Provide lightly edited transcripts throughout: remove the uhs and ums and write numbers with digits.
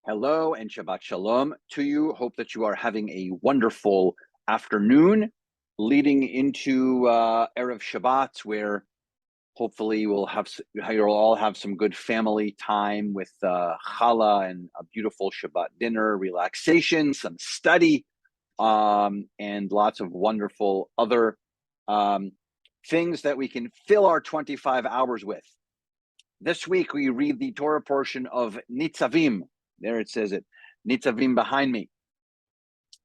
Hello and Shabbat Shalom to you. Hope that you are having a wonderful afternoon leading into Erev Shabbat, where hopefully you'll all have some good family time with challah and a beautiful Shabbat dinner, relaxation, some study, and lots of wonderful other things that we can fill our 25 hours with. This week we read the Torah portion of Nitzavim. There it says it, Nitzavim behind me.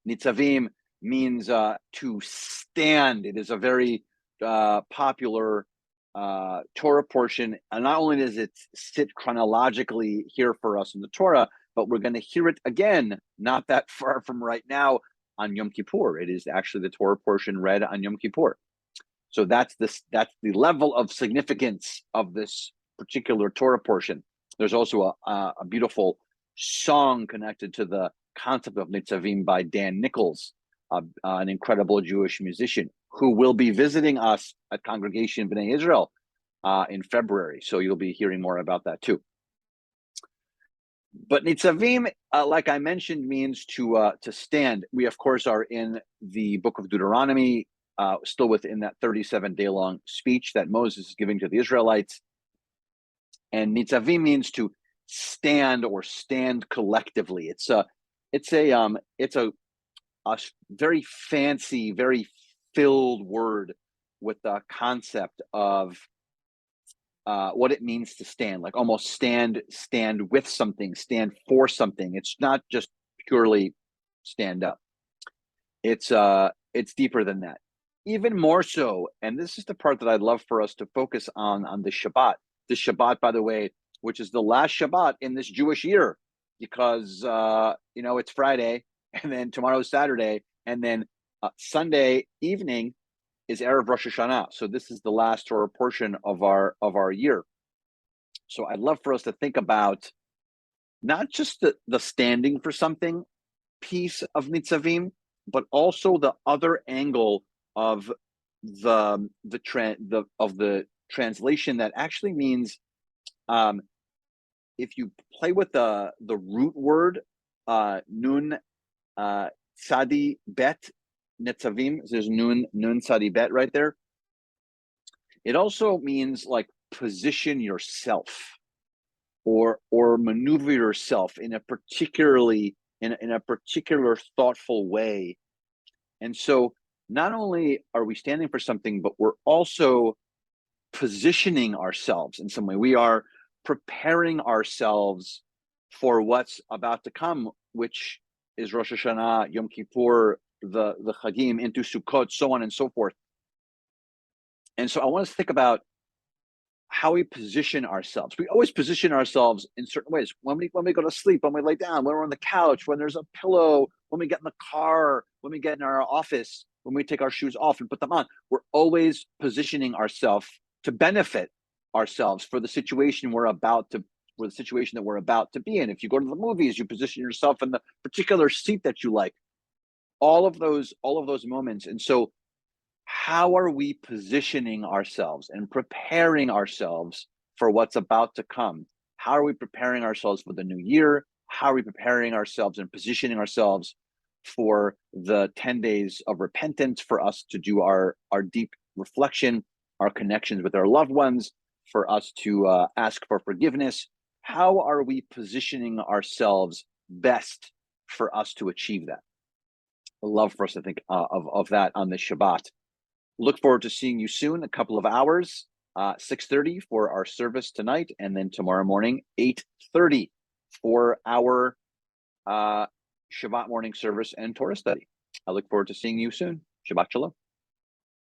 Nitzavim means to stand. It is a very popular Torah portion. And not only does it sit chronologically here for us in the Torah, but we're going to hear it again, not that far from right now, on Yom Kippur. It is actually the Torah portion read on Yom Kippur. So that's the level of significance of this particular Torah portion. There's also a beautiful song connected to the concept of Nitzavim by Dan Nichols, an incredible Jewish musician who will be visiting us at Congregation B'nai Israel in February. So you'll be hearing more about that too. But Nitzavim, like I mentioned, means to stand. We, of course, are in the book of Deuteronomy, still within that 37-day-long speech that Moses is giving to the Israelites. And Nitzavim means to stand or stand collectively. It's a very fancy, very filled word with the concept of what it means to stand, like almost stand with something, stand for something. It's not just purely stand up. It's deeper than that. Even more so, and this is the part that I'd love for us to focus on the Shabbat. The Shabbat, by the way, which is the last Shabbat in this Jewish year, because it's Friday, and then tomorrow's Saturday, and then Sunday evening is Erev Rosh Hashanah. So this is the last Torah portion of our year. So I'd love for us to think about not just the standing for something piece of Nitzavim, but also the other angle of the translation that actually means, if you play with the root word nun tzadi bet Nitzavim, there's nun tzadi bet right there. It also means like position yourself or maneuver yourself in a particular thoughtful way. And so not only are we standing for something, but we're also positioning ourselves in some way. We are preparing ourselves for what's about to come, which is Rosh Hashanah, Yom Kippur, the Chagim, into Sukkot, so on and so forth. And so I want us to think about how we position ourselves. We always position ourselves in certain ways. When we go to sleep, when we lay down, when we're on the couch, when there's a pillow, when we get in the car, when we get in our office, when we take our shoes off and put them on, we're always positioning ourselves to benefit ourselves for the situation that we're about to be in. If you go to the movies, you position yourself in the particular seat that you like. All of those moments. And so how are we positioning ourselves and preparing ourselves for what's about to come? How are we preparing ourselves for the new year? How are we preparing ourselves and positioning ourselves for the 10 days of repentance, for us to do our deep reflection, our connections with our loved ones, for us to ask for forgiveness? How are we positioning ourselves best for us to achieve that? I'd love for us to think of that on this Shabbat. Look forward to seeing you soon, a couple of hours, 6:30 for our service tonight, and then tomorrow morning, 8:30 for our Shabbat morning service and Torah study. I look forward to seeing you soon. Shabbat Shalom.